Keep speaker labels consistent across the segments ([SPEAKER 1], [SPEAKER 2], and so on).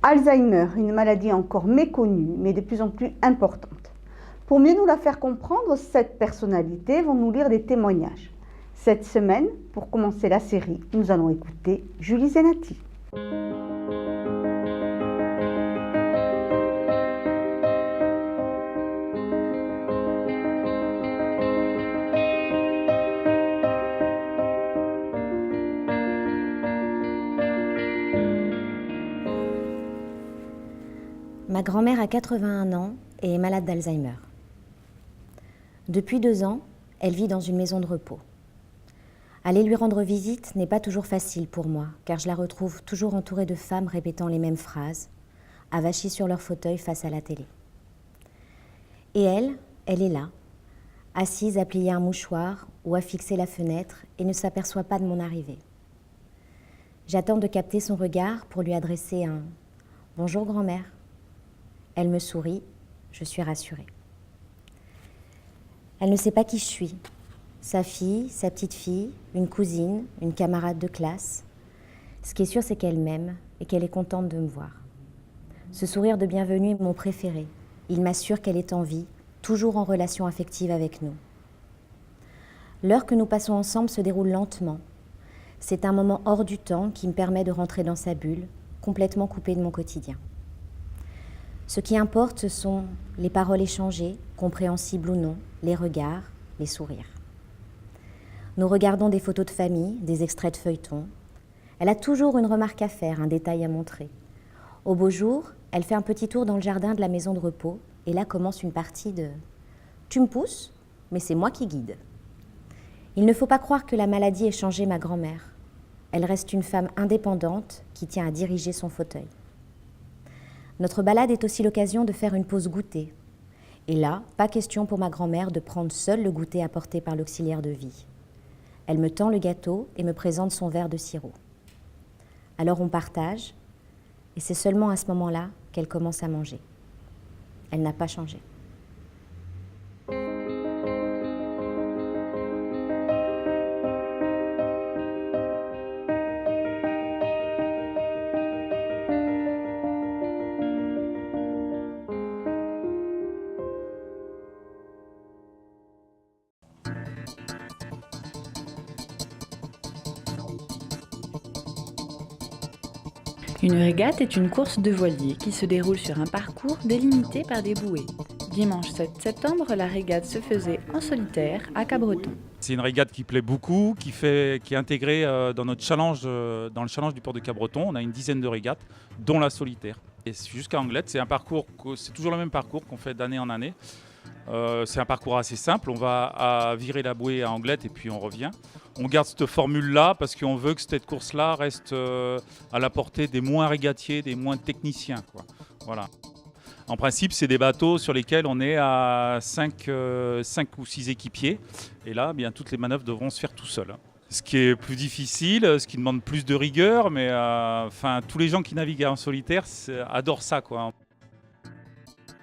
[SPEAKER 1] Alzheimer, une maladie encore méconnue, mais de plus en plus importante. Pour mieux nous la faire comprendre, cette personnalité vont nous lire des témoignages. Cette semaine, pour commencer la série, nous allons écouter Julie Zenati.
[SPEAKER 2] Ma grand-mère a 81 ans et est malade d'Alzheimer. Depuis 2 ans, elle vit dans une maison de repos. Aller lui rendre visite n'est pas toujours facile pour moi, car je la retrouve toujours entourée de femmes répétant les mêmes phrases, avachis sur leur fauteuil face à la télé. Et elle est là, assise à plier un mouchoir ou à fixer la fenêtre et ne s'aperçoit pas de mon arrivée. J'attends de capter son regard pour lui adresser un « Bonjour grand-mère ». Elle me sourit, je suis rassurée. Elle ne sait pas qui je suis. Sa fille, sa petite fille, une cousine, une camarade de classe. Ce qui est sûr, c'est qu'elle m'aime et qu'elle est contente de me voir. Ce sourire de bienvenue est mon préféré. Il m'assure qu'elle est en vie, toujours en relation affective avec nous. L'heure que nous passons ensemble se déroule lentement. C'est un moment hors du temps qui me permet de rentrer dans sa bulle, complètement coupée de mon quotidien. Ce qui importe, ce sont les paroles échangées, compréhensibles ou non, les regards, les sourires. Nous regardons des photos de famille, des extraits de feuilletons. Elle a toujours une remarque à faire, un détail à montrer. Au beau jour, elle fait un petit tour dans le jardin de la maison de repos et là commence une partie de « Tu me pousses, mais c'est moi qui guide ». Il ne faut pas croire que la maladie ait changé ma grand-mère. Elle reste une femme indépendante qui tient à diriger son fauteuil. Notre balade est aussi l'occasion de faire une pause goûter. Et là, pas question pour ma grand-mère de prendre seule le goûter apporté par l'auxiliaire de vie. Elle me tend le gâteau et me présente son verre de sirop. Alors on partage, et c'est seulement à ce moment-là qu'elle commence à manger. Elle n'a pas changé.
[SPEAKER 3] Une régate est une course de voilier qui se déroule sur un parcours délimité par des bouées. Dimanche 7 septembre, la régate se faisait en solitaire à Cabreton.
[SPEAKER 4] C'est une régate qui plaît beaucoup, qui est intégrée dans notre challenge, dans le challenge du port de Cabreton. On a une dizaine de régates, dont la solitaire. Et jusqu'à Anglette, c'est toujours le même parcours qu'on fait d'année en année. C'est un parcours assez simple, on va à virer la bouée à Anglette et puis on revient. On garde cette formule-là parce qu'on veut que cette course-là reste à la portée des moins régatiers, des moins techniciens, quoi. Voilà. En principe, c'est des bateaux sur lesquels on est à 5 ou 6 équipiers. Et là, bien, toutes les manœuvres devront se faire tout seul. Ce qui est plus difficile, ce qui demande plus de rigueur, mais tous les gens qui naviguent en solitaire adorent ça, quoi.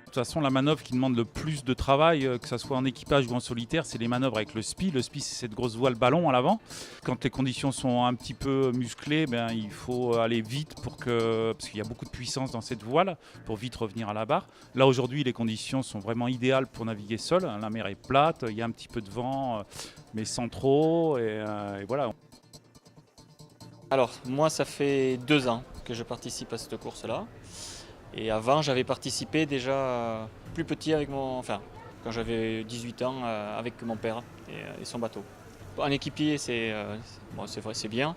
[SPEAKER 4] De toute façon, la manœuvre qui demande le plus de travail, que ce soit en équipage ou en solitaire, c'est les manœuvres avec le SPI. Le SPI, c'est cette grosse voile ballon à l'avant. Quand les conditions sont un petit peu musclées, il faut aller vite parce qu'il y a beaucoup de puissance dans cette voile, pour vite revenir à la barre. Là, aujourd'hui, les conditions sont vraiment idéales pour naviguer seul. La mer est plate, il y a un petit peu de vent, mais sans trop. Et voilà.
[SPEAKER 5] Alors, moi, ça fait 2 ans que je participe à cette course-là. Et avant, j'avais participé déjà plus petit quand j'avais 18 ans avec mon père et son bateau. En équipier, c'est vrai, c'est bien.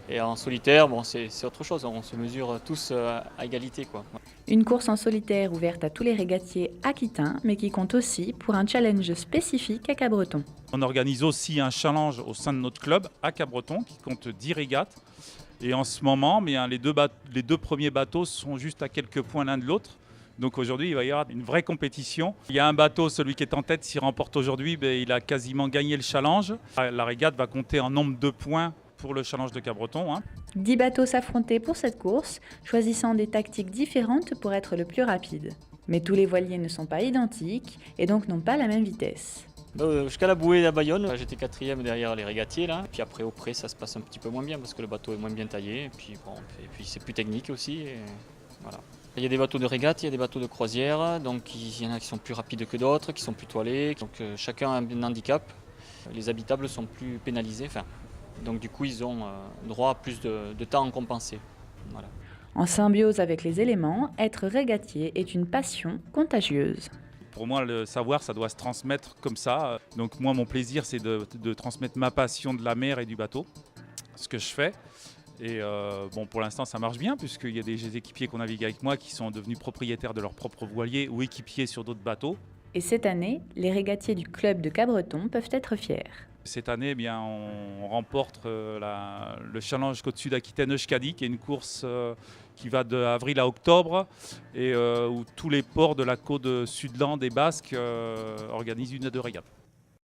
[SPEAKER 5] Et en solitaire, c'est autre chose. On se mesure tous à égalité, quoi.
[SPEAKER 3] Une course en solitaire ouverte à tous les régatiers aquitains, mais qui compte aussi pour un challenge spécifique à Cabreton.
[SPEAKER 4] On organise aussi un challenge au sein de notre club à Cabreton qui compte 10 régates. Et en ce moment, les deux premiers bateaux sont juste à quelques points l'un de l'autre. Donc aujourd'hui, il va y avoir une vraie compétition. Il y a un bateau, celui qui est en tête, s'il remporte aujourd'hui, il a quasiment gagné le challenge. La régate va compter en nombre de points pour le challenge de Cabreton.
[SPEAKER 3] 10 bateaux s'affrontaient pour cette course, choisissant des tactiques différentes pour être le plus rapide. Mais tous les voiliers ne sont pas identiques et donc n'ont pas la même vitesse.
[SPEAKER 5] Jusqu'à la bouée à Bayonne, j'étais 4e derrière les régatiers là. Puis après au près ça se passe un petit peu moins bien parce que le bateau est moins bien taillé. Et puis c'est plus technique aussi. Voilà. Il y a des bateaux de régate, il y a des bateaux de croisière, donc il y en a qui sont plus rapides que d'autres, qui sont plus toilés, donc chacun a un handicap. Les habitables sont plus pénalisés, donc du coup ils ont droit à plus de temps à compenser. Voilà.
[SPEAKER 3] En symbiose avec les éléments, être régatier est une passion contagieuse.
[SPEAKER 4] Pour moi, le savoir, ça doit se transmettre comme ça. Donc moi, mon plaisir, c'est de transmettre ma passion de la mer et du bateau, ce que je fais. Et bon, pour l'instant, ça marche bien, puisqu'il y a des équipiers qui ont navigué avec moi qui sont devenus propriétaires de leur propre voilier ou équipiers sur d'autres bateaux.
[SPEAKER 3] Et cette année, les régatiers du club de Cabreton peuvent être fiers.
[SPEAKER 4] Cette année, eh bien, on remporte le Challenge Côte Sud Aquitaine Euskadi, qui est une course qui va d'avril à octobre et où tous les ports de la côte Sudland et Basque organisent une à deux régates.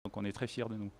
[SPEAKER 4] Donc on est très fiers de nous.